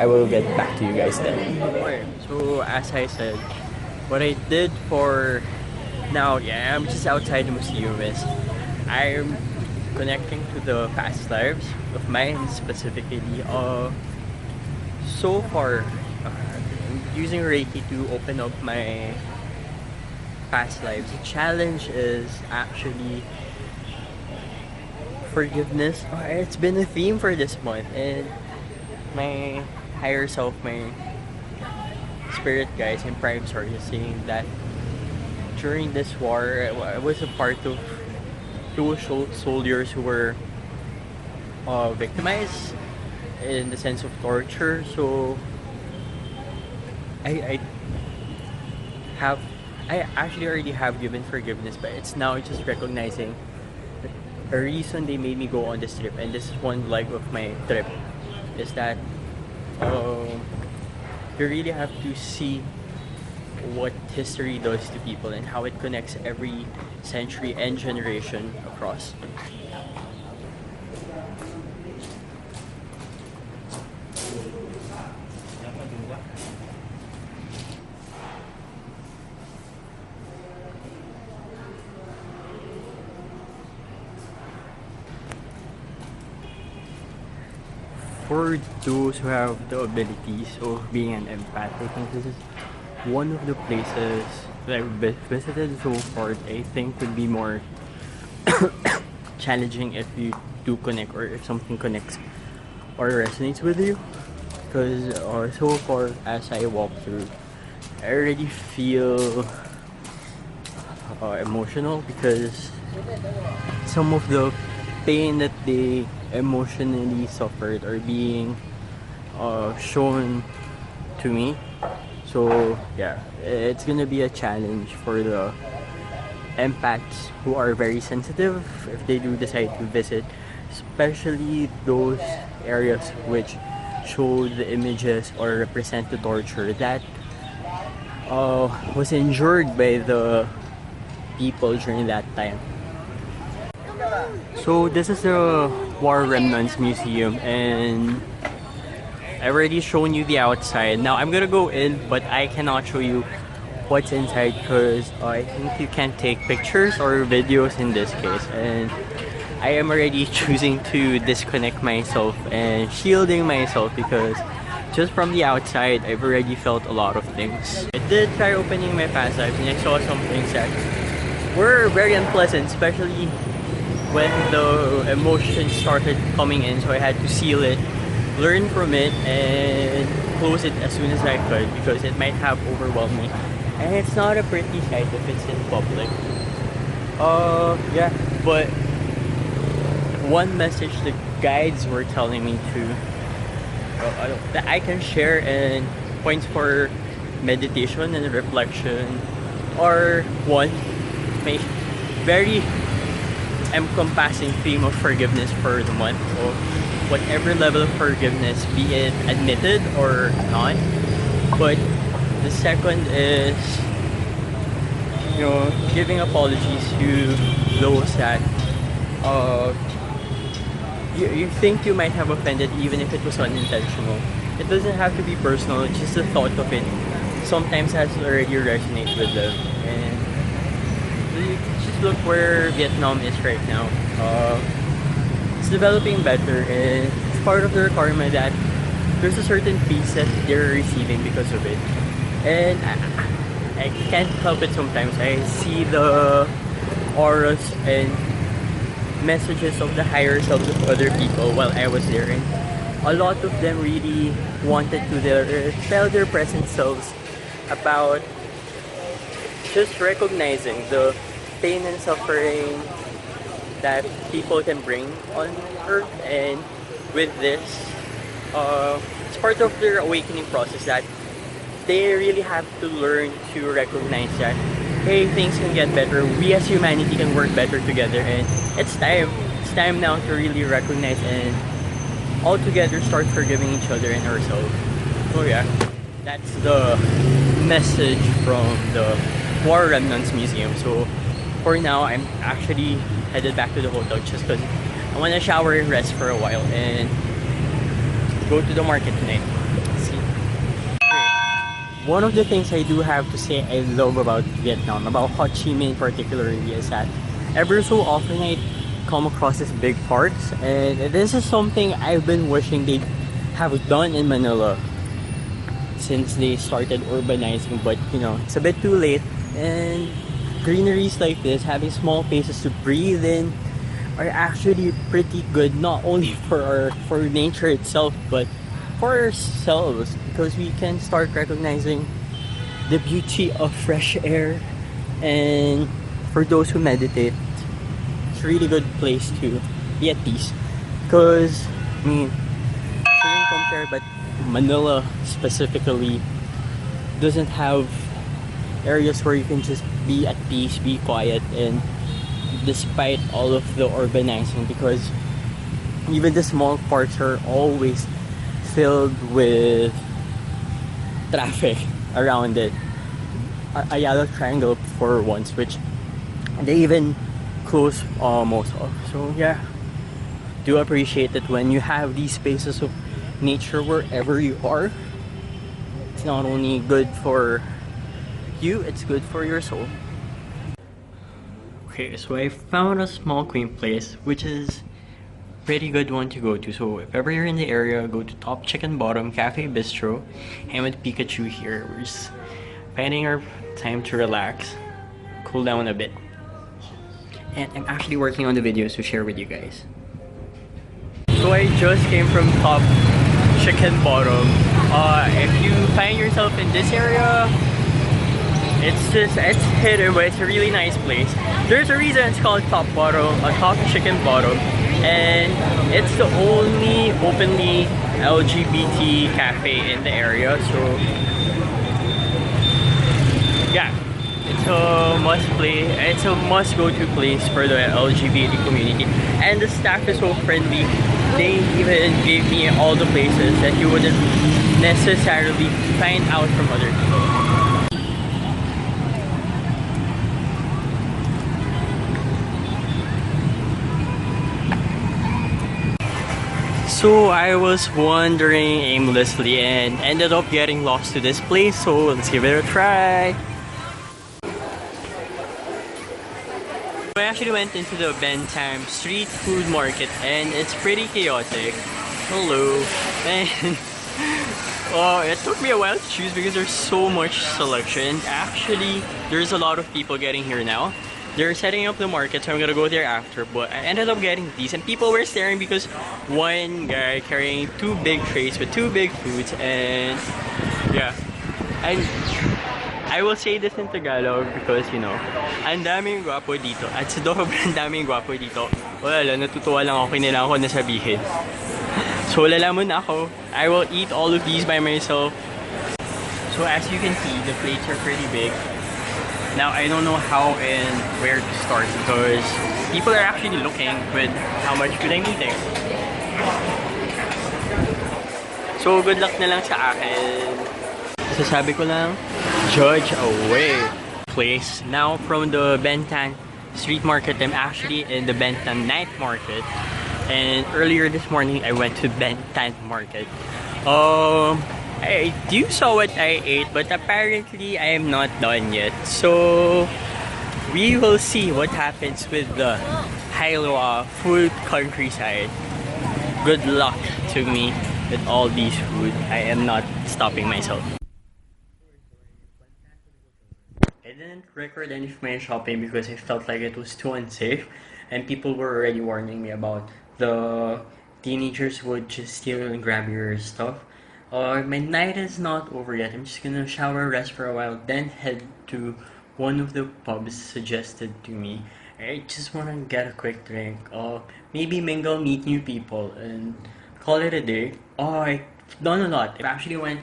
I will get back to you guys then. Okay, so as I said, what I did for now, yeah, I'm just outside the museum is I'm connecting to the past lives of mine specifically. So far, I'm using Reiki to open up my past lives. The challenge is actually forgiveness. It's been a theme for this month, and my higher self, my spirit guides in Prime Star is saying that during this war, I was a part of two soldiers who were victimized in the sense of torture. So I have I actually already have given forgiveness, but it's now just recognizing a reason they made me go on this trip, and this is one leg of my trip, is that um, you really have to see what history does to people and how it connects every century and generation across. For those who have the abilities of being an empath, I think this is one of the places that I've visited so far. I think would be more challenging if you do connect, or if something connects or resonates with you. Because so far as I walk through, I already feel emotional because some of the pain that they emotionally suffered are being shown to me. So yeah, it's gonna be a challenge for the empaths who are very sensitive if they do decide to visit, especially those areas which show the images or represent the torture that was endured by the people during that time. So this is the War Remnants Museum, and I've already shown you the outside. Now I'm gonna go in, but I cannot show you what's inside because I think you can't take pictures or videos in this case, and I am already choosing to disconnect myself and shielding myself because just from the outside I've already felt a lot of things. I did try opening my past lives and I saw some things that were very unpleasant, especially when the emotions started coming in, so I had to seal it, learn from it, and close it as soon as I could because it might have overwhelmed me. And it's not a pretty sight if it's in public. Yeah, but one message the guides were telling me to that I can share, and points for meditation and reflection are one, my very encompassing theme of forgiveness for the month. So whatever level of forgiveness, be it admitted or not. But the second is, giving apologies to those that you think you might have offended, even if it was unintentional. It doesn't have to be personal, it's just the thought of it sometimes has already resonated with them. And just look where Vietnam is right now. It's developing better, and it's part of the requirement that there's a certain peace that they're receiving because of it. And I can't help it sometimes. I see the auras and messages of the higher selves of other people while I was there, and a lot of them really wanted to tell their present selves about just recognizing the pain and suffering that people can bring on earth. And with this, it's part of their awakening process that they really have to learn to recognize that, hey, things can get better, we as humanity can work better together, and it's time now to really recognize and all together start forgiving each other and ourselves. So yeah, that's the message from the War Remnants Museum. So for now, I'm actually headed back to the hotel just because I want to shower and rest for a while and go to the market tonight. one of the things I do have to say I love about Vietnam, about Ho Chi Minh particularly, is that ever so often I come across these big parks, and this is something I've been wishing they have done in Manila since they started urbanizing, but you know, it's a bit too late. And greeneries like this, having small places to breathe in, are actually pretty good, not only for nature itself, but for ourselves, because we can start recognizing the beauty of fresh air. And for those who meditate, it's a really good place to be at peace, because I mean, shouldn't compare, but Manila specifically doesn't have areas where you can just be at peace, be quiet, and despite all of the urbanizing, because even the small parks are always filled with traffic around it. A yellow triangle for once, which they even close most of. So yeah, do appreciate it when you have these spaces of nature wherever you are. It's not only good for you, it's good for your soul. Okay, so I found a small quaint place, which is pretty good one to go to. So if ever you're in the area, go to Top Chicken Bottom Cafe Bistro. I'm with Pikachu here. We're just finding our time to relax, cool down a bit. And I'm actually working on the videos to share with you guys. So I just came from Top Chicken Bottom. If you find yourself in this area, it's hidden, but it's a really nice place. There's a reason it's called Top Chicken Bottom, and it's the only openly LGBT cafe in the area. So yeah, it's a must go to place for the LGBT community, and the staff is so friendly. They even gave me all the places that you wouldn't necessarily find out from other people. So I was wandering aimlessly and ended up getting lost to this place, so let's give it a try. I actually went into the Bentham street food market, and it's pretty chaotic. Hello. And it took me a while to choose because there's so much selection. Actually, there's a lot of people getting here now. They're setting up the market, so I'm gonna go there after, but I ended up getting these, and people were staring because one guy carrying two big trays with two big foods, and yeah. And I will say this in Tagalog because, you know, ang daming gwapo dito, at sa sobrang daming gwapo dito, wala, natutuwa lang ako, kailangan ko na sabihin. So lalaman na ako, I will eat all of these by myself. So as you can see, the plates are pretty big. Now I don't know how and where to start because people are actually looking with how much food I'm eating. So good luck na lang sa akin. Sasabi ko lang, judge away. Place. Now from the Bentan street market, I'm actually in the Bentan night market. And earlier this morning, I went to Bentan market. You saw what I ate, but apparently I am not done yet. So we will see what happens with the Hailuo food countryside. Good luck to me with all these food. I am not stopping myself. I didn't record any of my shopping because I felt like it was too unsafe, and people were already warning me about the teenagers would just steal and grab your stuff. My night is not over yet. I'm just gonna shower, rest for a while, then head to one of the pubs suggested to me. I just wanna get a quick drink. Maybe mingle, meet new people, and call it a day. I've done a lot. I actually went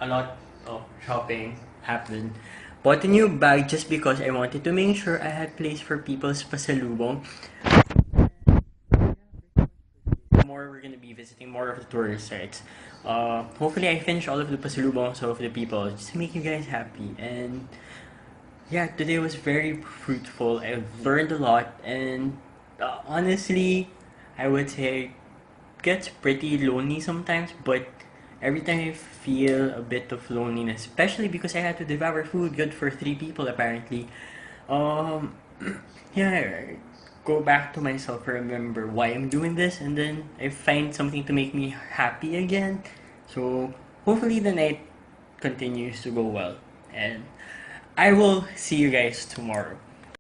a lot of shopping, happened. Bought a new bag just because I wanted to make sure I had place for people's pasalubong. We're gonna be visiting more of the tourist sites. Hopefully I finish all of the pasalubongs of the people just to make you guys happy. And yeah, today was very fruitful. I learned a lot, and honestly, I would say it gets pretty lonely sometimes, but Every time I feel a bit of loneliness, especially because I had to devour food good for 3 people apparently. Um, yeah, go back to myself, remember why I'm doing this, and then I find something to make me happy again. So hopefully the night continues to go well, and I will see you guys tomorrow.